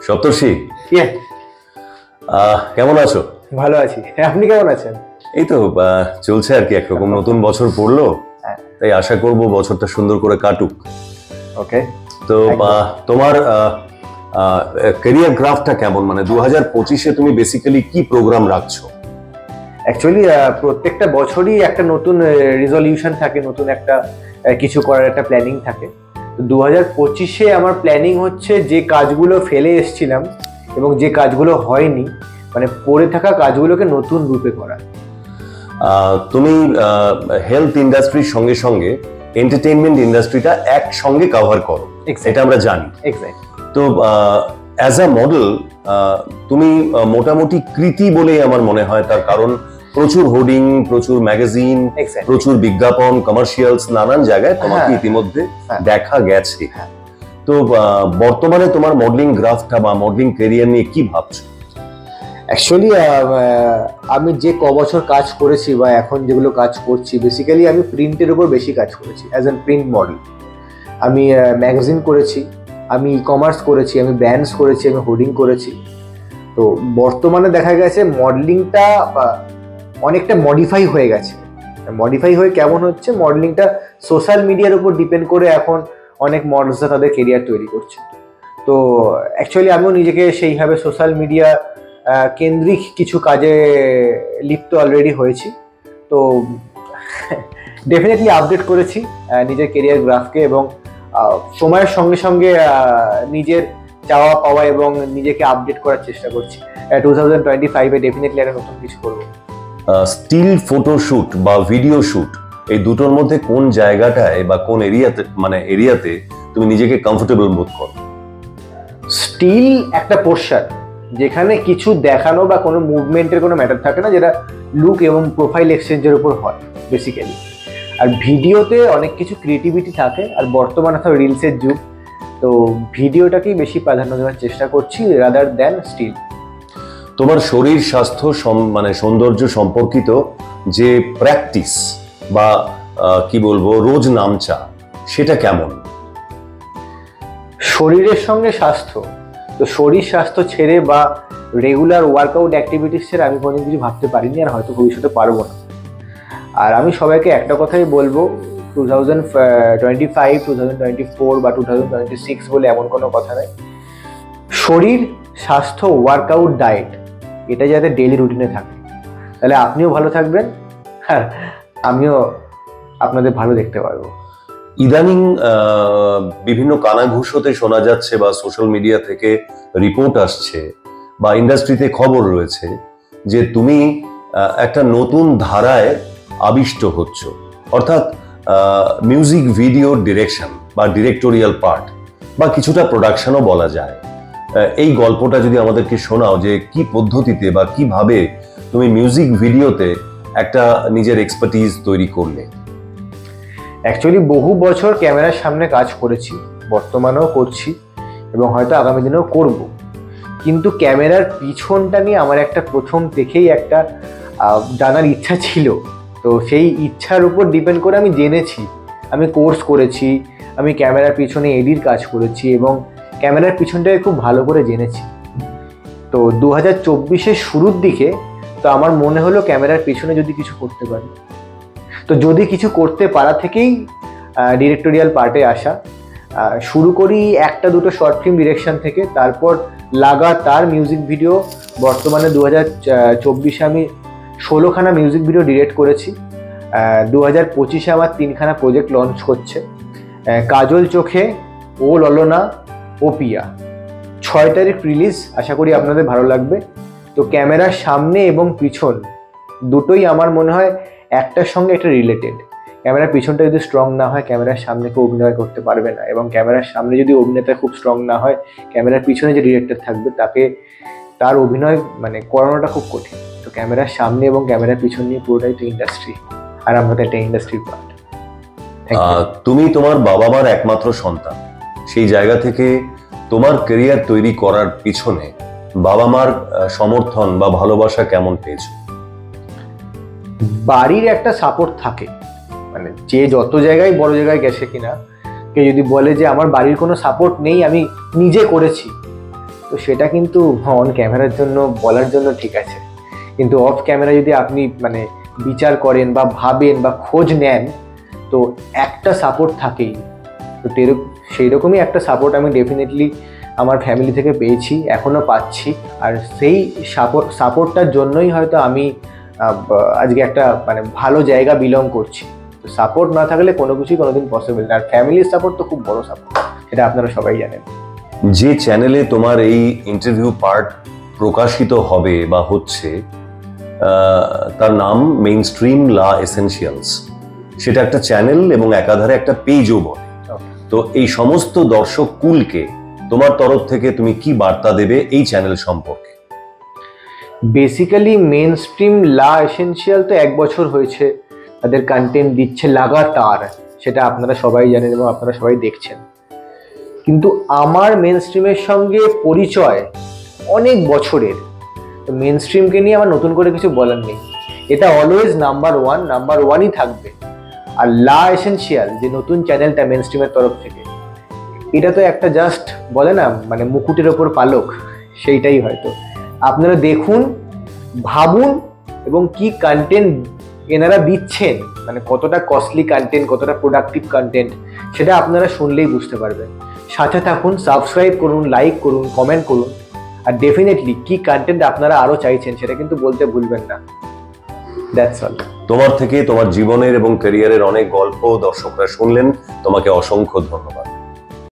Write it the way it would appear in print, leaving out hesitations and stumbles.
সপ্তর্ষি, কেমন আছো? ভালো আছি, আপনি কেমন আছেন? এই তো চলছে আর কি, একরকম নতুন বছর পড়লো, তাই আশা করব বছরটা সুন্দর করে কাটুক। ওকে, তো তোমার ক্যারিয়ার গ্রাফটা কেমন, মানে 2025-এ তুমি বেসিক্যালি কি প্রোগ্রাম রাখছো? অ্যাকচুয়ালি প্রত্যেকটা বছরই একটা নতুন রেজলিউশন থাকে, নতুন একটা কিছু করার একটা প্ল্যানিং থাকে। 2025-এ আমার প্ল্যানিং হচ্ছে যে কাজগুলো ফেলে এসেছিলাম এবং যে কাজগুলো হয়নি, মানে পড়ে থাকা কাজগুলোকে নতুন রূপে করা। তুমি হেলথ ইন্ডাস্ট্রির সঙ্গে সঙ্গে এন্টারটেইনমেন্ট ইন্ডাস্ট্রিটা একসঙ্গে কভার করো, এটা আমরা জানি। তো অ্যাজ আ মডেল তুমি মোটামুটি কৃতি বলেই আমার মনে হয়, তার কারণ প্রচুর হোর্ডিং, প্রচুর ম্যাগাজিন, প্রচুর বিজ্ঞাপন, কমার্শিয়ালস নানান জায়গায় তোমাকে ইতিমধ্যে দেখা গেছে। তো বর্তমানে তোমার মডেলিং গ্রাফটা বা মডেলিং ক্যারিয়ার নিয়ে কি ভাবছো? অ্যাকচুয়ালি আমি যে বছর কাজ করেছি বা এখন যেগুলো কাজ করছি, বেসিক্যালি আমি প্রিন্টের উপর বেশি কাজ করেছি অ্যাজ এন প্রিন্ট মডেল। আমি ম্যাগাজিন করেছি, আমি ই কমার্স করেছি, আমি ব্র্যান্ডস করেছি, আমি হোর্ডিং করেছি। তো বর্তমানে দেখা গেছে মডেলিংটা অনেকটা মডিফাই হয়ে গেছে। মডিফাই হয়ে কেমন হচ্ছে, মডেলিংটা সোশ্যাল মিডিয়ার উপর ডিপেন্ড করে এখন অনেক মডেলসরা তাদের কেরিয়ার তৈরি করছে। তো অ্যাকচুয়ালি আমিও নিজেকে সেইভাবে সোশ্যাল মিডিয়া কেন্দ্রিক কিছু কাজে লিপ্ত অলরেডি হয়েছি। তো ডেফিনেটলি আপডেট করেছি নিজের কেরিয়ার গ্রাফকে, এবং সময়ের সঙ্গে সঙ্গে নিজের চাওয়া পাওয়া এবং নিজেকে আপডেট করার চেষ্টা করছি। 2025-এ ডেফিনেটলি একটা নতুন কিছু করবো। স্টিল ফটোশুট বা ভিডিও শুট, এই দুটোর মধ্যে কোন জায়গাটায় বা কোন এরিয়াতে তুমি নিজেকে কমফোর্টেবল বোধ করো? স্টিল একটা পোর্শন যেখানে কিছু দেখানো বা কোনো মুভমেন্টের কোনো ম্যাটার থাকে না, যেটা লুক এবং প্রোফাইল এক্সচেঞ্জের উপর হয় বেসিক্যালি। আর ভিডিওতে অনেক কিছু ক্রিয়েটিভিটি থাকে, আর বর্তমানে তো রিলসের যুগ, তো ভিডিওটাকেই বেশি প্রাধান্য দেওয়ার চেষ্টা করছি রাদার দ্যান স্টিল। তোমার শরীর স্বাস্থ্য মানে সৌন্দর্য সম্পর্কিত যে প্র্যাকটিস বা কি বলবো রোজ নামচা, সেটা কেমন? শরীরের সঙ্গে স্বাস্থ্য, তো শরীর স্বাস্থ্য ছেড়ে বা রেগুলার ওয়ার্কআউট অ্যাক্টিভিটিস ছেড়ে আমি কোনো কিছু ভাবতে পারিনি, আর হয়তো ভবিষ্যতে পারবো না। আর আমি সবাইকে একটা কথাই বলবো, 2025, 2024 বা 2026 বলে এমন কোনো কথা নেই। শরীর স্বাস্থ্য, ওয়ার্কআউট, ডায়েট, এটা যাতে ডেইলি রুটিনে থাকে, তাহলে আপনিও ভালো থাকবেন আর আমিও আপনাদের ভালো দেখতে পারবো। ইদানিং বিভিন্ন কানাঘুষোতে শোনা যাচ্ছে বা সোশ্যাল মিডিয়া থেকে রিপোর্ট আসছে বা ইন্ডাস্ট্রিতে খবর রয়েছে যে তুমি একটা নতুন ধারায় আবিষ্ট হচ্ছ, অর্থাৎ মিউজিক ভিডিও ডিরেকশন বা ডিরেক্টোরিয়াল পার্ট বা কিছুটা প্রোডাকশনও বলা যায়। এই গল্পটা যদি আমাদেরকে শোনাও যে কি পদ্ধতিতে বা কিভাবে তুমি মিউজিক ভিডিওতে একটা নিজের এক্সপার্টিজ তৈরি করলে। অ্যাকচুয়ালি বহু বছর ক্যামেরার সামনে কাজ করেছি, বর্তমানেও করছি এবং হয়তো আগামী দিনেও করব, কিন্তু ক্যামেরার পিছনটা নিয়ে আমার একটা প্রথম থেকেই একটা জানার ইচ্ছা ছিল। তো সেই ইচ্ছার উপর ডিপেন্ড করে আমি জেনেছি, আমি কোর্স করেছি, আমি ক্যামেরার পিছনে এডির কাজ করেছি এবং ক্যামেরার পিছনটাকে খুব ভালো করে জেনেছি। তো 2024-এর শুরুর দিকে তো আমার মনে হলো ক্যামেরার পিছনে যদি কিছু করতে পারি, তো যদি কিছু করতে পারা থেকেই ডিরেক্টোরিয়াল পার্টে আসা। শুরু করি একটা দুটো শর্ট ফিল্ম ডিরেকশন থেকে, তারপর লাগাতার মিউজিক ভিডিও। বর্তমানে 2024-এ আমি 16খানা মিউজিক ভিডিও ডিরেক্ট করেছি। 2025-এ আমার 3খানা প্রজেক্ট লঞ্চ হচ্ছে, কাজল চোখে, ও ললনা, ও পিয়া। 6 তারিখ রিলিজ, আশা করি আপনাদের ভালো লাগবে। তো ক্যামেরার সামনে এবং পিছন দুটোই আমার মনে হয় একটার সঙ্গে একটা রিলেটেড। ক্যামেরার পিছনটা যদি স্ট্রং না হয়, ক্যামেরার সামনে কেউ অভিনয় করতে পারবে না, এবং ক্যামেরার সামনে যদি অভিনেতা খুব স্ট্রং না হয়, ক্যামেরার পিছনে যে ডিরেক্টর থাকবে তার অভিনয় মানে করানোটা খুব কঠিন। তো ক্যামেরার সামনে এবং ক্যামেরার পিছন নিয়ে পুরোটাই তো ইন্ডাস্ট্রি, আর আমরা তো একটা ইন্ডাস্ট্রির পার্ট। তুমি তোমার বাবা মার একমাত্র সন্তান, সেই জায়গা থেকে তোমার ক্যারিয়ার তৈরি করার পিছনে বাবা মার সমর্থন বা ভালোবাসা কেমন পেয়েছো? বাড়ির একটা সাপোর্ট থাকে, মানে যে যত জায়গায় বড় জায়গায় গেছে কিনা, কে যদি বলে যে আমার বাড়ির কোনো সাপোর্ট নেই, আমি নিজে করেছি, তো সেটা কিন্তু অন ক্যামেরার জন্য বলার জন্য ঠিক আছে, কিন্তু অফ ক্যামেরা যদি আপনি মানে বিচার করেন বা ভাবেন বা খোঁজ নেন, তো একটা সাপোর্ট থাকেই। তো সেই রকমই একটা সাপোর্ট আমি ডেফিনেটলি আমার ফ্যামিলি থেকে পেয়েছি, এখনও পাচ্ছি। আর সেই সাপোর্টটার জন্যই হয়তো আমি আজকে একটা মানে ভালো জায়গা বিলং করছি। তো সাপোর্ট না থাকলে কোনো কিছুই কোনোদিন পসিবল না। আর ফ্যামিলির সাপোর্ট তো খুব বড় সাপোর্ট, সেটা আপনারা সবাই জানেন। যে চ্যানেলে তোমার এই ইন্টারভিউ পার্ট প্রকাশিত হবে বা হচ্ছে, তার নাম মেইনস্ট্রিম লা এসেনশিয়ালস। সেটা একটা চ্যানেল এবং একাধারে একটা পেজও বলে। তো এই সমস্ত দর্শক কুলকে তোমার তরফ থেকে তুমি কি বার্তা দেবে এই চ্যানেল সম্পর্কে? বেসিক্যালি মেইনস্ট্রিম লা এসেনশিয়াল তো 1 বছর হয়েছে তাদের কন্টেন্ট দিচ্ছে লাগাতার, সেটা আপনারা সবাই জানেন এবং আপনারা সবাই দেখছেন। কিন্তু আমার মেইনস্ট্রিমের সঙ্গে পরিচয় অনেক বছরের, তো মেইনস্ট্রিমকে নিয়ে আমার নতুন করে কিছু বলার নেই। এটা অলওয়েজ নাম্বার ওয়ানই থাকবে। আর লা এসেনশিয়াল যে নতুন চ্যানেলটা মেইনস্ট্রিমের তরফ থেকে, এটা তো একটা জাস্ট বলে না মানে মুকুটের ওপর পালক, সেইটাই হয়তো। আপনারা দেখুন, ভাবুন, এবং কি কন্টেন্ট এনারা দিচ্ছেন, মানে কতটা কস্টলি কন্টেন্ট, কতটা প্রোডাক্টিভ কন্টেন্ট, সেটা আপনারা শুনলেই বুঝতে পারবেন। সাথে থাকুন, সাবস্ক্রাইব করুন, লাইক করুন, কমেন্ট করুন, আর ডেফিনেটলি কি কন্টেন্ট আপনারা আরো চাইছেন সেটা কিন্তু বলতে ভুলবেন না। That's all. তোমার থেকে তোমার জীবনের এবং ক্যারিয়ারের অনেক গল্প দর্শকরা শুনলেন, তোমাকে অসংখ্য ধন্যবাদ।